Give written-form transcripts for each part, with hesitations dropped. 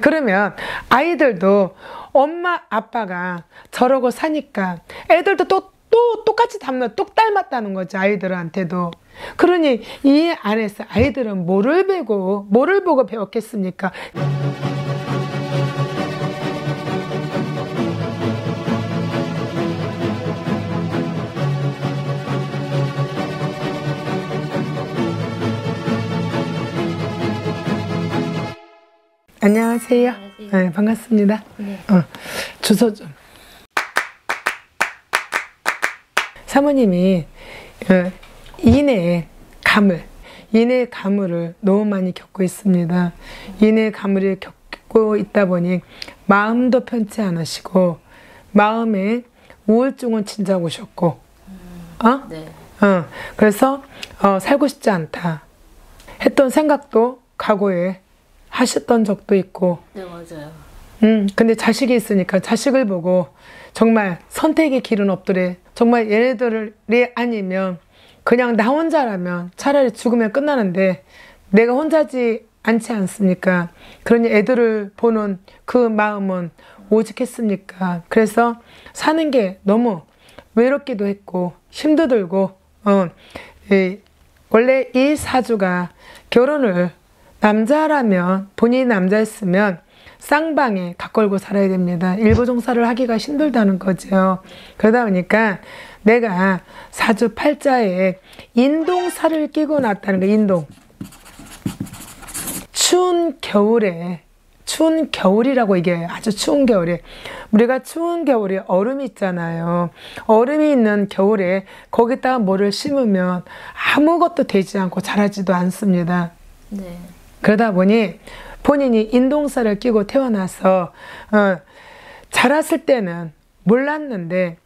그러면 아이들도 엄마 아빠가 저러고 사니까 애들도 또 똑같이 똑 닮았다는 거죠. 아이들한테도. 그러니 이 안에서 아이들은 뭐를 보고 배웠겠습니까? 안녕하세요. 네, 반갑습니다. 네. 주소 좀. 사모님이 인해의 가물을 너무 많이 겪고 있습니다. 인해의 가물을 겪고 있다 보니 마음도 편치 않으시고 마음에 우울증은 진작 오셨고 네. 그래서 살고 싶지 않다 했던 생각도 과거에 하셨던 적도 있고. 네, 맞아요. 근데 자식이 있으니까 자식을 보고 정말 선택의 길은 없더래. 정말 얘네들이 아니면 그냥 나 혼자라면 차라리 죽으면 끝나는데 내가 혼자지 않지 않습니까? 그러니 애들을 보는 그 마음은 오직했습니까? 그래서 사는 게 너무 외롭기도 했고 힘도 들고 원래 이 사주가 결혼을 남자라면 본인이 남자였으면 쌍방에 가걸고 살아야 됩니다. 일부 종사를 하기가 힘들다는 거죠. 그러다 보니까 내가 사주 팔자에 인동살을 끼고 났다는 거. 인동. 추운 겨울이라고 이게 아주 추운 겨울에 우리가 추운 겨울에 얼음이 있잖아요. 얼음이 있는 겨울에 거기다가 뭐를 심으면 아무것도 되지 않고 자라지도 않습니다. 네. 그러다 보니 본인이 인동살을 끼고 태어나서 자랐을 때는 몰랐는데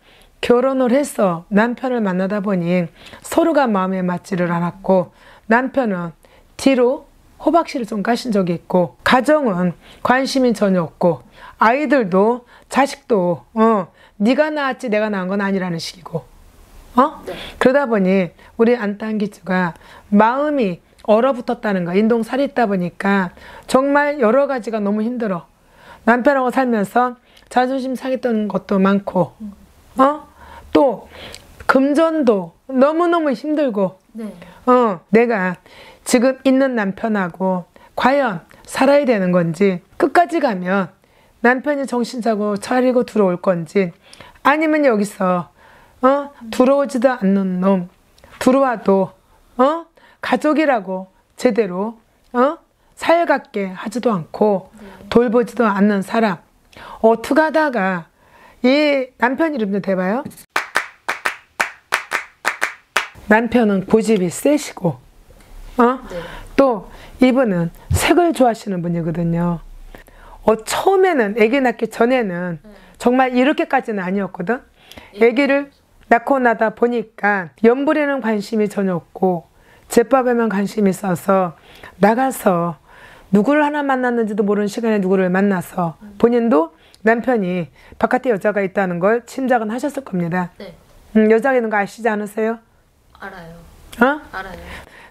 결혼을 해서 남편을 만나다 보니 서로가 마음에 맞지를 않았고 남편은 뒤로 호박씨를 좀 가신 적이 있고 가정은 관심이 전혀 없고 아이들도 자식도 네가 낳았지 내가 낳은 건 아니라는 식이고 네. 그러다 보니 우리 안딴기주가 마음이 얼어붙었다는 거. 인동살이 있다 보니까 정말 여러 가지가 너무 힘들어. 남편하고 살면서 자존심 상했던 것도 많고 또 금전도 너무너무 힘들고 네. 내가 지금 있는 남편하고 과연 살아야 되는 건지 끝까지 가면 남편이 정신 차리고 들어올 건지 아니면 여기서 들어오지도 않는 놈 들어와도 가족이라고 제대로 살갑게 하지도 않고 돌보지도 않는 사람 어떻게 하다가 이 남편 이름 좀 대봐요. 남편은 고집이 세시고 네. 또 이분은 색을 좋아하시는 분이거든요. 처음에는 아기 낳기 전에는 정말 이렇게까지는 아니었거든. 아기를 낳고 나다 보니까 연불에는 관심이 전혀 없고 제밥에만 관심이 있어서 나가서 누구를 하나 만났는지도 모르는 시간에 누구를 만나서 본인도 남편이 바깥에 여자가 있다는 걸 짐작은 하셨을 겁니다. 네. 여자가 있는 거 아시지 않으세요? 알아요. 알아요.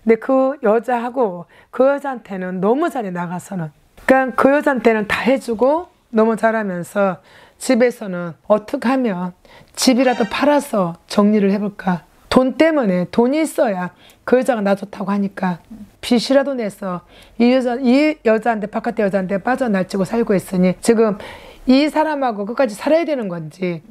근데 그 여자하고 그 여자한테는 너무 잘해 나가서는. 그러니까 그 여자한테는 다 해주고 너무 잘하면서 집에서는 어떻게 하면 집이라도 팔아서 정리를 해볼까. 돈 때문에 돈이 있어야 그 여자가 나 좋다고 하니까 빚이라도 내서 이 여자한테 바깥에 여자한테 빠져날치고 살고 있으니 지금 이 사람하고 끝까지 살아야 되는 건지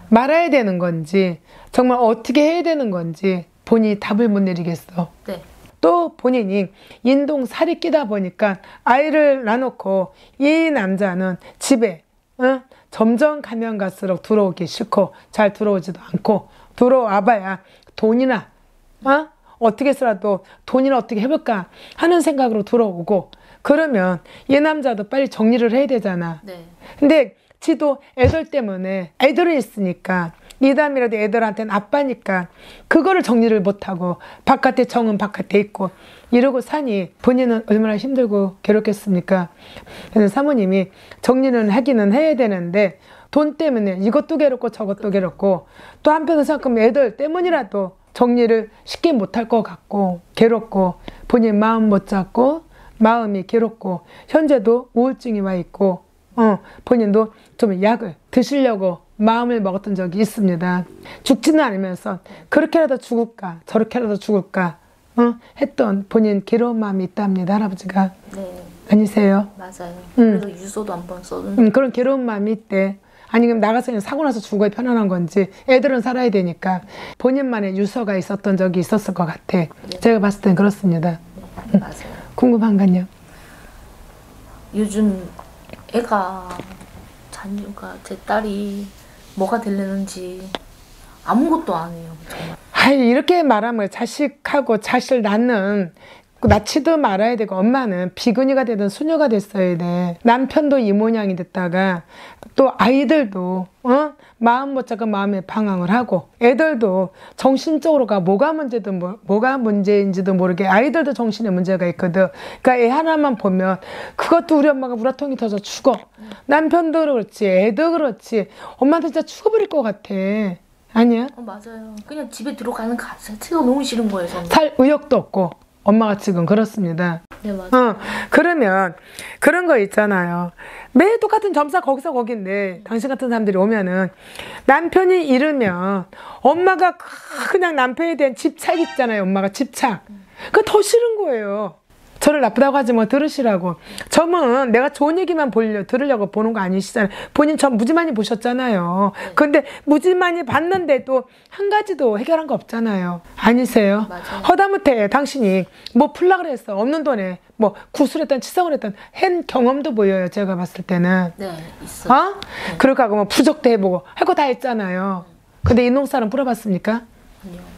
말아야 되는 건지 정말 어떻게 해야 되는 건지 본인이 답을 못 내리겠어. 네. 또 본인이 인동살이 끼다 보니까 아이를 낳아놓고 이 남자는 집에 점점 가면 갈수록 들어오기 싫고 잘 들어오지도 않고 들어와봐야 돈이나 어떻게 해서라도 돈이나 어떻게 해볼까 하는 생각으로 들어오고 그러면 이 남자도 빨리 정리를 해야 되잖아. 네. 근데 지도 애들 때문에 애들이 있으니까 이담이라도 애들한테는 아빠니까 그거를 정리를 못하고 바깥에 정은 바깥에 있고 이러고 사니 본인은 얼마나 힘들고 괴롭겠습니까? 그래서 사모님이 정리는 하기는 해야 되는데 돈 때문에 이것도 괴롭고 저것도 괴롭고 또 한편으로 생각하면 애들 때문이라도 정리를 쉽게 못할 것 같고 괴롭고 본인 마음 못 잡고 마음이 괴롭고 현재도 우울증이 와 있고 본인도 좀 약을 드시려고 마음을 먹었던 적이 있습니다. 죽지는 않으면서 그렇게라도 죽을까 저렇게라도 죽을까 했던 본인 괴로운 마음이 있답니다. 할아버지가. 네. 아니세요? 맞아요. 그래서 유서도 한번 써둔. 그런 괴로운 마음이 있대. 아니 그럼 나가서 그냥 사고 나서 죽어야 편안한 건지 애들은 살아야 되니까 본인만의 유서가 있었던 적이 있었을 것 같아. 네. 제가 봤을 땐 그렇습니다. 네, 맞아요. 궁금한가요? 요즘 자녀가 제 딸이 뭐가 되려는지 아무것도 안 해요. 정말. 아이 이렇게 말하면 자식하고 자식을 낳지도 말아야 되고 엄마는 비근이가 되든 수녀가 됐어야 돼. 남편도 이 모양이 됐다가 또 아이들도 마음 못 잡고 마음에 방황을 하고 애들도 정신적으로가 뭐가 문제인지도 모르게 아이들도 정신에 문제가 있거든. 그러니까 애 하나만 보면 그것도 우리 엄마가 우라통이 터져 죽어. 남편도 그렇지 애도 그렇지. 엄마도 진짜 죽어버릴 것 같아. 아니야? 맞아요. 그냥 집에 들어가는 가 자체가 너무 싫은 거예요. 저는. 살 의욕도 없고 엄마가 지금 그렇습니다. 네, 맞아요. 그러면 그런 거 있잖아요. 매일 똑같은 점사 거기서 거긴데 당신 같은 사람들이 오면은 남편이 잃으면 엄마가 그냥 남편에 대한 집착 있잖아요. 엄마가 집착. 그거 더 싫은 거예요. 저를 나쁘다고 하지 뭐 들으시라고. 점은 내가 좋은 얘기만 들으려고 보는 거 아니시잖아요. 본인 점 무지 많이 보셨잖아요. 근데 무지 많이 봤는데도 한 가지도 해결한 거 없잖아요. 아니세요? 맞아요. 허다못해 당신이 뭐 풀라 그랬어. 없는 돈에 뭐 구술했던 치성을 했던 한 경험도 보여요. 제가 봤을 때는. 네, 있어요. 네. 그러고 하고 뭐 부적도 해보고 할 거 다 했잖아요. 근데 인동살은 뿌려봤습니까? 아니요.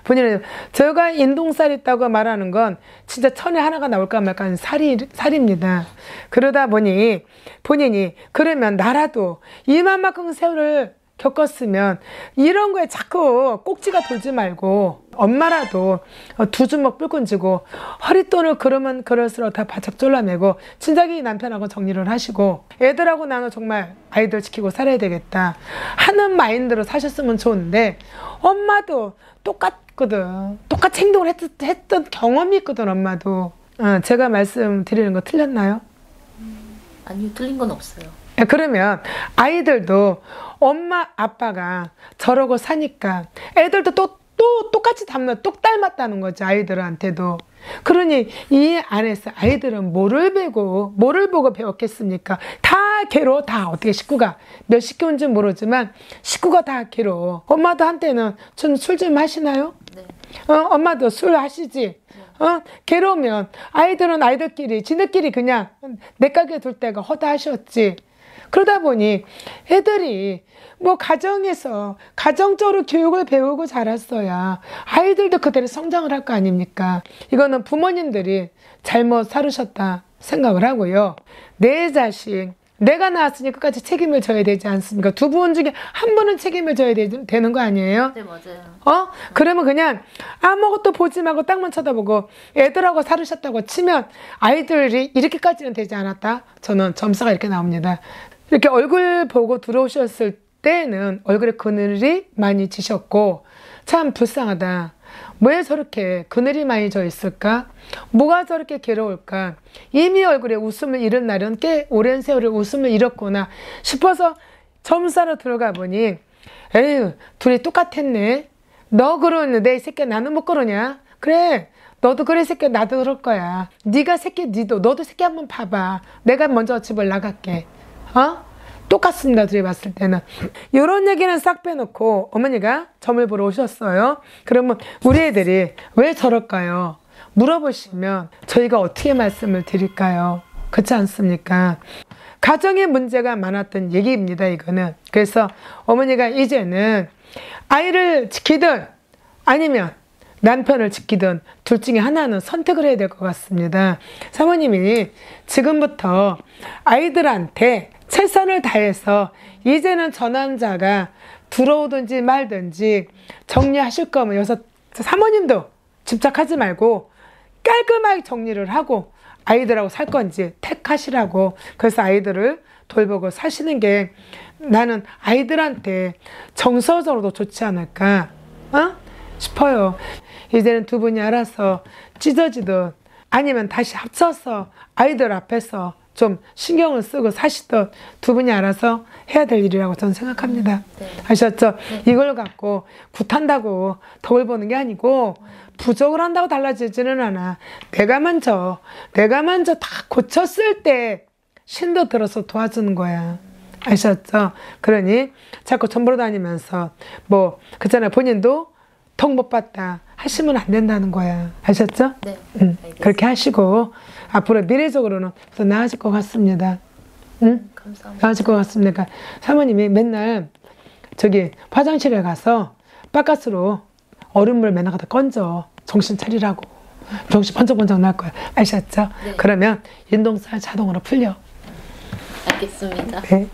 본인은 제가 인동살 있다고 말하는 건 진짜 천에 하나가 나올까 말까 하는 살입니다. 그러다 보니 본인이 그러면 나라도 이만큼 세월을 겪었으면 이런 거에 자꾸 꼭지가 돌지 말고 엄마라도 두 주먹 뿔끈 쥐고 허리돈을 그러면 그럴수록 다 바짝 졸라매고 진작에 남편하고 정리를 하시고 애들하고 나는 정말 아이들 지키고 살아야 되겠다 하는 마인드로 사셨으면 좋은데 엄마도 똑같거든. 똑같이 행동을 했던 경험이 있거든. 엄마도. 제가 말씀드리는 거 틀렸나요? 아니요, 틀린 건 없어요. 그러면 아이들도 엄마 아빠가 저러고 사니까 애들도 또 똑같이 똑 닮았다는 거죠. 아이들한테도. 그러니 이 안에서 아이들은 뭐를 보고 배웠겠습니까? 다 괴로워. 다 어떻게 식구가 몇 식구인지 모르지만 식구가 다 괴로워. 엄마도 한때는 전 술 좀 하시나요? 네. 엄마도 술 하시지? 괴로우면 아이들은 아이들끼리 지네끼리 그냥 내 가게 둘 때가 허다하셨지. 그러다 보니 애들이 뭐 가정에서 가정적으로 교육을 배우고 자랐어야 아이들도 그대로 성장을 할 거 아닙니까? 이거는 부모님들이 잘못 살으셨다 생각을 하고요. 내 자식 내가 낳았으니 끝까지 책임을 져야 되지 않습니까? 두 분 중에 한 분은 책임을 져야 되는 거 아니에요? 네, 맞아요. 그러면 그냥 아무것도 보지 말고 땅만 쳐다보고 애들하고 살으셨다고 치면 아이들이 이렇게까지는 되지 않았다? 저는 점수가 이렇게 나옵니다. 이렇게 얼굴 보고 들어오셨을 때는 얼굴에 그늘이 많이 지셨고 참 불쌍하다. 왜 저렇게 그늘이 많이 져 있을까? 뭐가 저렇게 괴로울까? 이미 얼굴에 웃음을 잃은 날은 꽤 오랜 세월을 웃음을 잃었구나 싶어서 점사로 들어가 보니 에휴 둘이 똑같았네. 너 그러는데 이 새끼야 나는 못 그러냐? 그래 너도 그래 새끼야 나도 그럴 거야. 네가 새끼 너도 새끼 한번 봐봐. 내가 먼저 집을 나갈게. 똑같습니다. 둘이 봤을 때는. 이런 얘기는 싹 빼놓고 어머니가 점을 보러 오셨어요. 그러면 우리 애들이 왜 저럴까요? 물어보시면 저희가 어떻게 말씀을 드릴까요? 그렇지 않습니까? 가정에 문제가 많았던 얘기입니다. 이거는. 그래서 어머니가 이제는 아이를 지키든 아니면 남편을 지키든 둘 중에 하나는 선택을 해야 될 것 같습니다. 사모님이 지금부터 아이들한테 최선을 다해서 이제는 저 남자가 들어오든지 말든지 정리하실 거면 여기서 사모님도 집착하지 말고 깔끔하게 정리를 하고 아이들하고 살 건지 택하시라고. 그래서 아이들을 돌보고 사시는 게 나는 아이들한테 정서적으로도 좋지 않을까 싶어요. 이제는 두 분이 알아서 찢어지든 아니면 다시 합쳐서 아이들 앞에서 좀 신경을 쓰고 사시던 두 분이 알아서 해야 될 일이라고 저는 생각합니다. 네. 아셨죠? 이걸 갖고 굿한다고 덕을 보는 게 아니고 부족을 한다고 달라지지는 않아. 내가 먼저 다 고쳤을 때 신도 들어서 도와주는 거야. 아셨죠? 그러니 자꾸 전 보러 다니면서 뭐 그잖아요. 본인도 덕 못 봤다 하시면 안 된다는 거야. 아셨죠? 네. 그렇게 하시고 앞으로 미래적으로는 더 나아질 것 같습니다. 응? 감사합니다. 나아질 것 같습니다. 사모님이 맨날 저기 화장실에 가서 바깥으로 얼음물 맨날 갖다 건져. 정신 차리라고. 정신 번쩍번쩍 날 거야. 아셨죠? 네. 그러면 인동살 자동으로 풀려. 알겠습니다. 네.